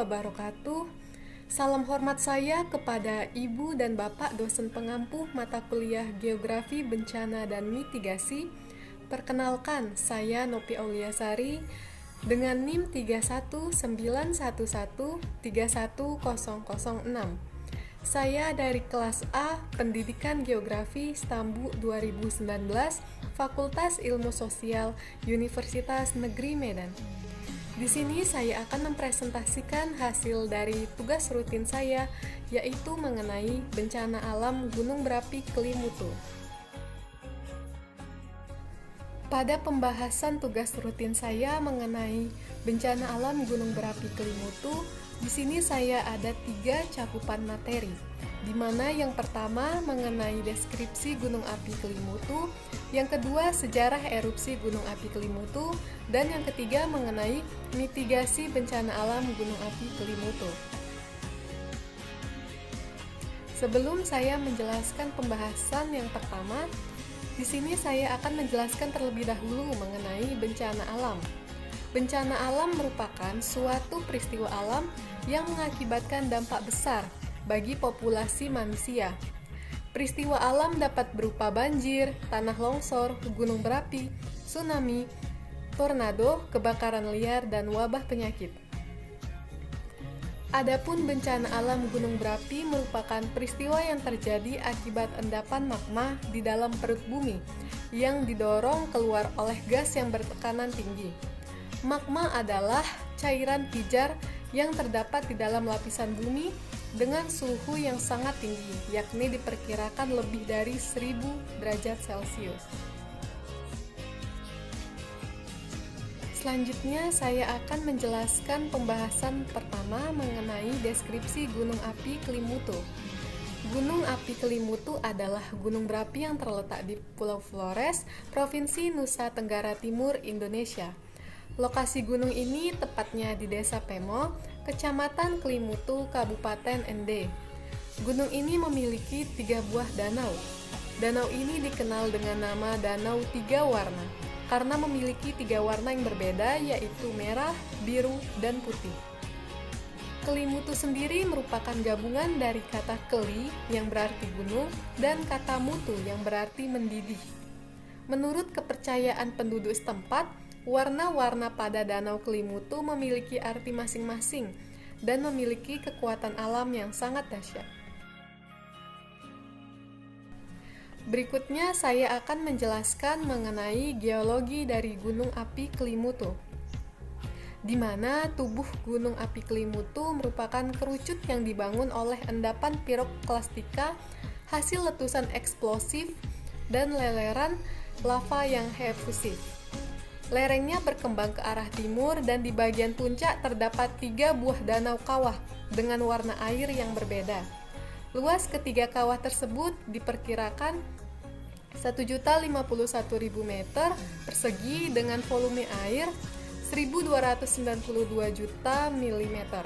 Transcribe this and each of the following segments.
wabarakatuh. Salam hormat saya kepada Ibu dan Bapak dosen pengampu mata kuliah Geografi Bencana dan Mitigasi. Perkenalkan, saya Nopi Auliasari dengan NIM 31911311006. Saya dari kelas A, Pendidikan Geografi Stambu 2019, Fakultas Ilmu Sosial, Universitas Negeri Medan. Di sini saya akan mempresentasikan hasil dari tugas rutin saya, yaitu mengenai bencana alam Gunung Berapi Kelimutu. Pada pembahasan tugas rutin saya mengenai bencana alam Gunung Berapi Kelimutu, di sini saya ada 3 cakupan materi, di mana yang pertama mengenai deskripsi Gunung Api Kelimutu, yang kedua sejarah erupsi Gunung Api Kelimutu, dan yang ketiga mengenai mitigasi bencana alam Gunung Api Kelimutu. Sebelum saya menjelaskan pembahasan yang pertama, di sini saya akan menjelaskan terlebih dahulu mengenai bencana alam. Bencana alam merupakan suatu peristiwa alam yang mengakibatkan dampak besar bagi populasi manusia. Peristiwa alam dapat berupa banjir, tanah longsor, gunung berapi, tsunami, tornado, kebakaran liar, dan wabah penyakit. Adapun bencana alam gunung berapi merupakan peristiwa yang terjadi akibat endapan magma di dalam perut bumi yang didorong keluar oleh gas yang bertekanan tinggi. Magma adalah cairan pijar yang terdapat di dalam lapisan bumi dengan suhu yang sangat tinggi, yakni diperkirakan lebih dari 1000 derajat Celcius. Selanjutnya, saya akan menjelaskan pembahasan pertama mengenai deskripsi Gunung Api Kelimutu. Gunung Api Kelimutu adalah gunung berapi yang terletak di Pulau Flores, Provinsi Nusa Tenggara Timur, Indonesia. Lokasi gunung ini tepatnya di Desa Pemo, Kecamatan Kelimutu, Kabupaten Ende. Gunung ini memiliki 3 buah danau. Danau ini dikenal dengan nama Danau 3 Warna, karena memiliki 3 warna yang berbeda, yaitu merah, biru, dan putih. Kelimutu sendiri merupakan gabungan dari kata keli, yang berarti gunung, dan kata mutu, yang berarti mendidih. Menurut kepercayaan penduduk setempat, warna-warna pada Danau Kelimutu memiliki arti masing-masing dan memiliki kekuatan alam yang sangat dahsyat. Berikutnya saya akan menjelaskan mengenai geologi dari Gunung Api Kelimutu, di mana tubuh Gunung Api Kelimutu merupakan kerucut yang dibangun oleh endapan piroklastika hasil letusan eksplosif dan leleran lava yang efusif. Lerengnya berkembang ke arah timur dan di bagian puncak terdapat 3 buah danau kawah dengan warna air yang berbeda. Luas ketiga kawah tersebut diperkirakan 1.051.000 meter persegi dengan volume air 1.292 juta milimeter.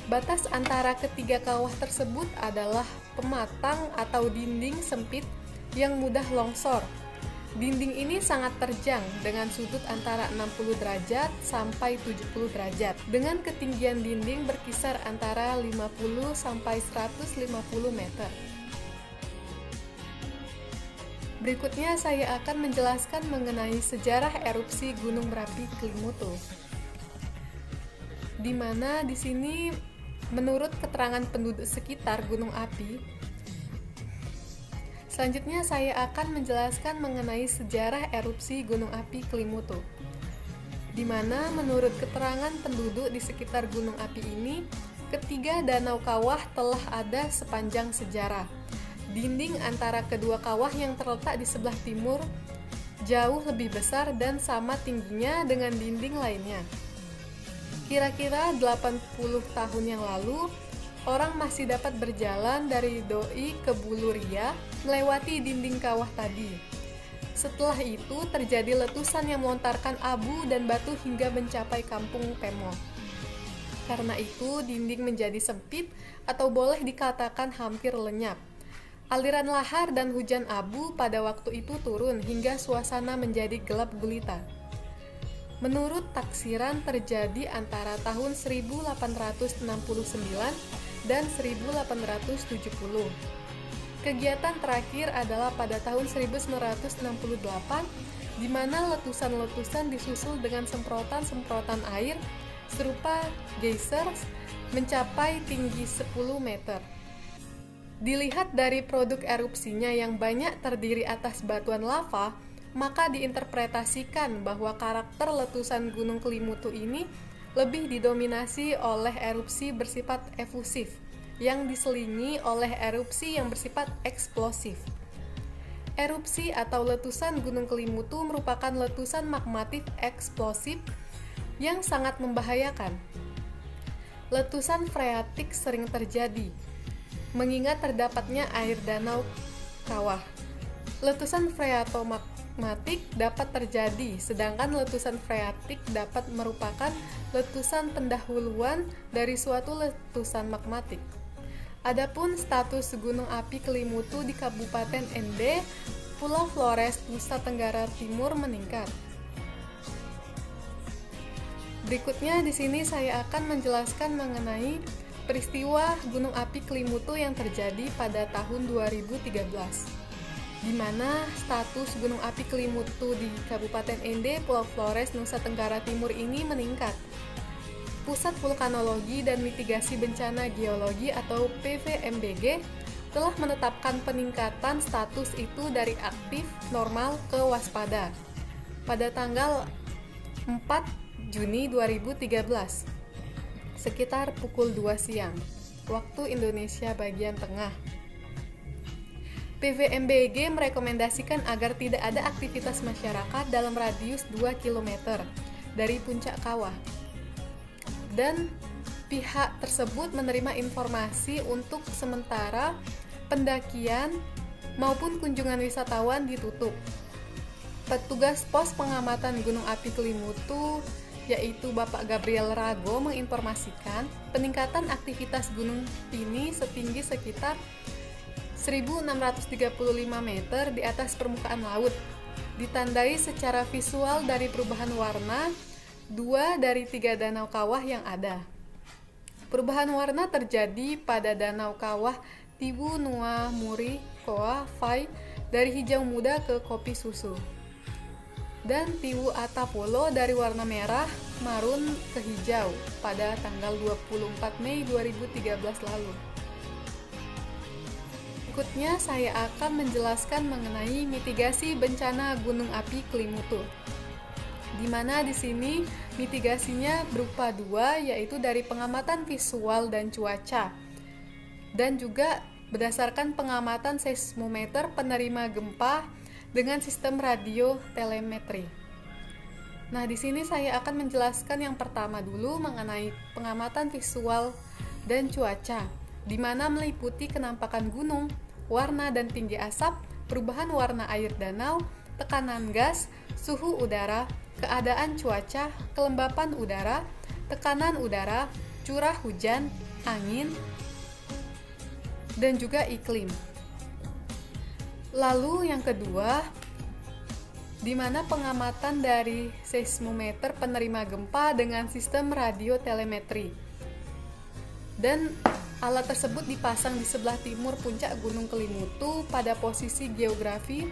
Batas antara ketiga kawah tersebut adalah pematang atau dinding sempit yang mudah longsor. Dinding ini sangat terjang dengan sudut antara 60 derajat sampai 70 derajat, dengan ketinggian dinding berkisar antara 50 sampai 150 meter. Berikutnya saya akan menjelaskan mengenai sejarah erupsi Gunung Berapi Kelimutu, di mana di sini menurut keterangan penduduk sekitar gunung api. Selanjutnya saya akan menjelaskan mengenai sejarah erupsi Gunung Api Kelimutu, di mana menurut keterangan penduduk di sekitar gunung api ini, ketiga danau kawah telah ada sepanjang sejarah. Dinding antara kedua kawah yang terletak di sebelah timur jauh lebih besar dan sama tingginya dengan dinding lainnya. Kira-kira 80 tahun yang lalu, orang masih dapat berjalan dari Doi ke Buluria melewati dinding kawah tadi. Setelah itu terjadi letusan yang melontarkan abu dan batu hingga mencapai kampung Pemo. Karena itu dinding menjadi sempit atau boleh dikatakan hampir lenyap. Aliran lahar dan hujan abu pada waktu itu turun hingga suasana menjadi gelap gulita. menurut taksiran terjadi antara tahun 1869 dan 1870. Kegiatan terakhir adalah pada tahun 1968, di mana letusan-letusan disusul dengan semprotan-semprotan air serupa geysers mencapai tinggi 10 meter. Dilihat dari produk erupsinya yang banyak terdiri atas batuan lava, maka diinterpretasikan bahwa karakter letusan Gunung Kelimutu ini lebih didominasi oleh erupsi bersifat efusif yang diselingi oleh erupsi yang bersifat eksplosif. Erupsi atau letusan Gunung Kelimutu merupakan letusan magmatik eksplosif yang sangat membahayakan. Letusan freatik sering terjadi, mengingat terdapatnya air danau kawah. Letusan freatomagmatik dapat terjadi, sedangkan letusan freatik dapat merupakan letusan pendahuluan dari suatu letusan magmatik. Adapun status Gunung Api Kelimutu di Kabupaten Ende, Pulau Flores, Nusa Tenggara Timur meningkat. Berikutnya di sini saya akan menjelaskan mengenai peristiwa Gunung Api Kelimutu yang terjadi pada tahun 2013, di mana status Gunung Api Kelimutu di Kabupaten Ende, Pulau Flores, Nusa Tenggara Timur ini meningkat. Pusat Vulkanologi dan Mitigasi Bencana Geologi atau PVMBG telah menetapkan peningkatan status itu dari aktif normal ke waspada pada tanggal 4 Juni 2013 sekitar pukul 2 siang waktu Indonesia bagian tengah. PVMBG merekomendasikan agar tidak ada aktivitas masyarakat dalam radius 2 km dari puncak kawah. Dan pihak tersebut menerima informasi untuk sementara pendakian maupun kunjungan wisatawan ditutup. Petugas pos pengamatan Gunung Api Kelimutu, yaitu Bapak Gabriel Rago, menginformasikan peningkatan aktivitas gunung ini setinggi sekitar 1.635 meter di atas permukaan laut, ditandai secara visual dari perubahan warna 2 dari 3 danau kawah yang ada. Perubahan warna terjadi pada danau kawah Tibu Nua Muri Koa Fai dari hijau muda ke kopi susu, dan Tiwu Atapolo dari warna merah marun ke hijau pada tanggal 24 Mei 2013 lalu. Berikutnya saya akan menjelaskan mengenai mitigasi bencana Gunung Api Kelimutu, di mana di sini mitigasinya berupa 2, yaitu dari pengamatan visual dan cuaca, dan juga berdasarkan pengamatan seismometer penerima gempa dengan sistem radio telemetri. Nah, di sini saya akan menjelaskan yang pertama dulu mengenai pengamatan visual dan cuaca, di mana meliputi kenampakan gunung, warna dan tinggi asap, perubahan warna air danau, tekanan gas, suhu udara, keadaan cuaca, kelembapan udara, tekanan udara, curah hujan, angin, dan juga iklim. Lalu yang kedua, di mana pengamatan dari seismometer penerima gempa dengan sistem radio telemetri. Dan alat tersebut dipasang di sebelah timur puncak Gunung Kelimutu pada posisi geografi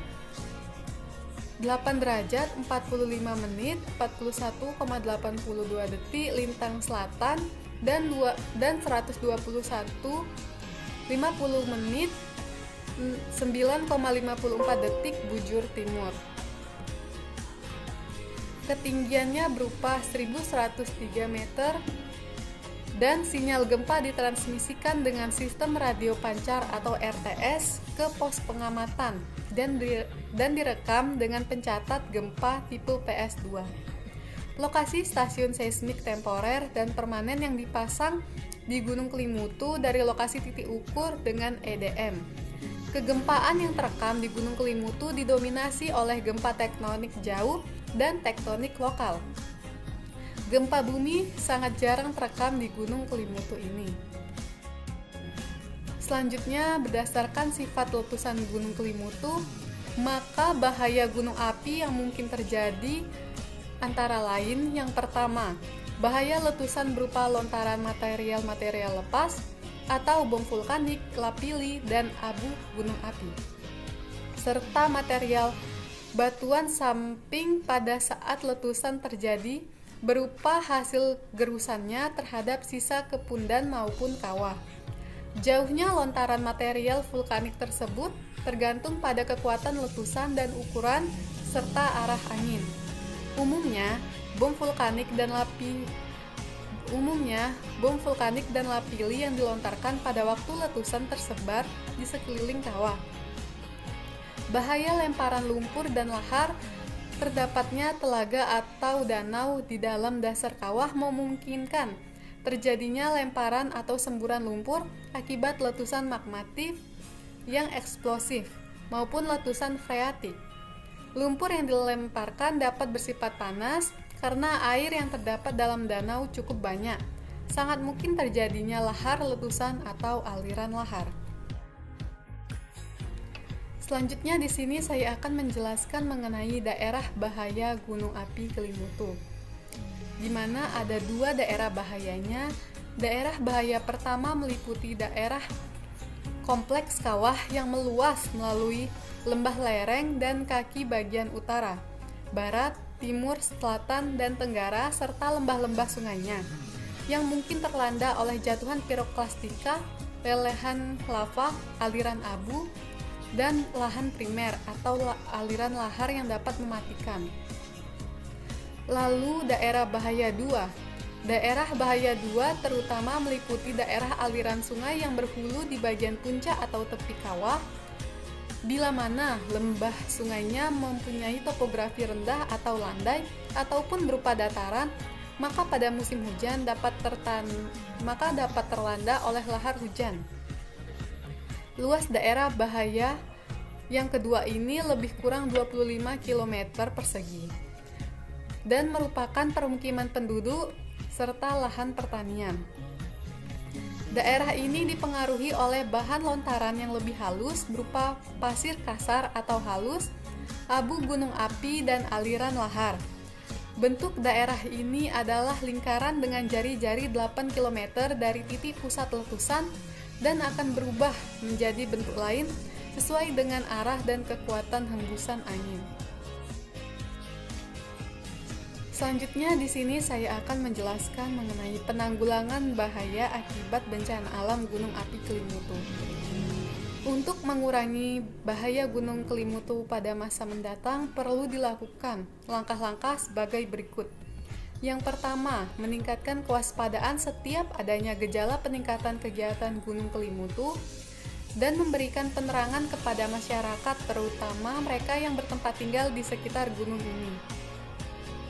8 derajat 45 menit 41,82 detik lintang selatan dan 121 50 menit 9,54 detik bujur timur. Ketinggiannya berupa 1103 meter dan sinyal gempa ditransmisikan dengan sistem radio pancar atau RTS ke pos pengamatan dan direkam dengan pencatat gempa tipe PS2. Lokasi stasiun seismik temporer dan permanen yang dipasang di Gunung Kelimutu dari lokasi titik ukur dengan EDM. Kegempaan yang terekam di Gunung Kelimutu didominasi oleh gempa tektonik jauh dan tektonik lokal. Gempa bumi sangat jarang terekam di Gunung Kelimutu ini. Selanjutnya, berdasarkan sifat letusan Gunung Kelimutu, maka bahaya gunung api yang mungkin terjadi Antara lain, yang pertama, bahaya letusan berupa lontaran material-material lepas atau bom vulkanik, lapili, dan abu gunung api, serta material batuan samping pada saat letusan terjadi berupa hasil gerusannya terhadap sisa kepundan maupun kawah. Jauhnya lontaran material vulkanik tersebut tergantung pada kekuatan letusan dan ukuran serta arah angin. Umumnya, bom vulkanik dan lapili yang dilontarkan pada waktu letusan tersebar di sekeliling kawah. Bahaya lemparan lumpur dan lahar, terdapatnya telaga atau danau di dalam dasar kawah memungkinkan terjadinya lemparan atau semburan lumpur akibat letusan magmatik yang eksplosif maupun letusan freatik. Lumpur yang dilemparkan dapat bersifat panas karena air yang terdapat dalam danau cukup banyak. Sangat mungkin terjadinya lahar letusan atau aliran lahar. Selanjutnya di sini saya akan menjelaskan mengenai daerah bahaya Gunung Api Kelimutu, di mana ada 2 daerah bahayanya. Daerah bahaya pertama meliputi daerah kompleks kawah yang meluas melalui lembah lereng dan kaki bagian utara, barat, timur, selatan, dan tenggara, serta lembah-lembah sungainya, yang mungkin terlanda oleh jatuhan piroklastika, lelehan lava, aliran abu, dan lahan primer atau aliran lahar yang dapat mematikan. Lalu daerah bahaya 2. Daerah bahaya 2 terutama meliputi daerah aliran sungai yang berhulu di bagian puncak atau tepi kawah, bila mana lembah sungainya mempunyai topografi rendah atau landai ataupun berupa dataran, maka pada musim hujan dapat terlanda oleh lahar hujan. Luas daerah bahaya yang kedua ini lebih kurang 25 km persegi dan merupakan permukiman penduduk serta lahan pertanian. Daerah ini dipengaruhi oleh bahan lontaran yang lebih halus berupa pasir kasar atau halus, abu gunung api, dan aliran lahar. Bentuk daerah ini adalah lingkaran dengan jari-jari 8 km dari titik pusat letusan dan akan berubah menjadi bentuk lain sesuai dengan arah dan kekuatan hembusan angin. Selanjutnya di sini saya akan menjelaskan mengenai penanggulangan bahaya akibat bencana alam Gunung Api Kelimutu. Untuk mengurangi bahaya Gunung Kelimutu pada masa mendatang perlu dilakukan langkah-langkah sebagai berikut. Yang pertama, meningkatkan kewaspadaan setiap adanya gejala peningkatan kegiatan Gunung Kelimutu dan memberikan penerangan kepada masyarakat, terutama mereka yang bertempat tinggal di sekitar gunung ini,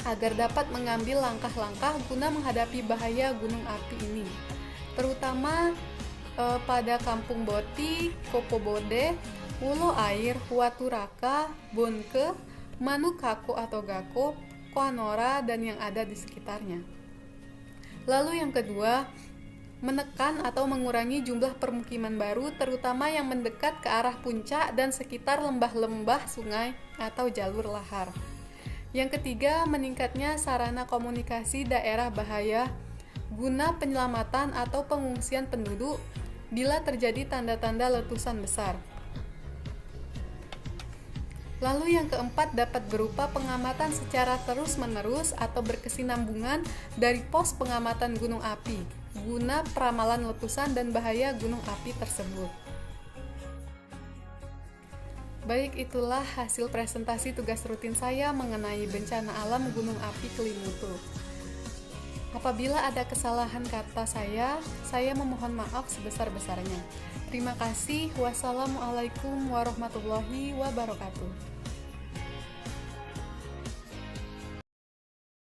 agar dapat mengambil langkah-langkah guna menghadapi bahaya gunung api ini, terutama pada Kampung Boti, Kopobode, Wulo Air, Huaturaka, Bonke, Manukako atau Gako, Koanora, dan yang ada di sekitarnya. Lalu yang kedua, menekan atau mengurangi jumlah permukiman baru, terutama yang mendekat ke arah puncak dan sekitar lembah-lembah sungai atau jalur lahar. Yang ketiga, meningkatnya sarana komunikasi daerah bahaya guna penyelamatan atau pengungsian penduduk bila terjadi tanda-tanda letusan besar. Lalu yang keempat dapat berupa pengamatan secara terus-menerus atau berkesinambungan dari pos pengamatan gunung api guna peramalan letusan dan bahaya gunung api tersebut. Baik, itulah hasil presentasi tugas rutin saya mengenai bencana alam Gunung Api Kelimutu. Apabila ada kesalahan kata saya memohon maaf sebesar-besarnya. Terima kasih. Wassalamualaikum warahmatullahi wabarakatuh.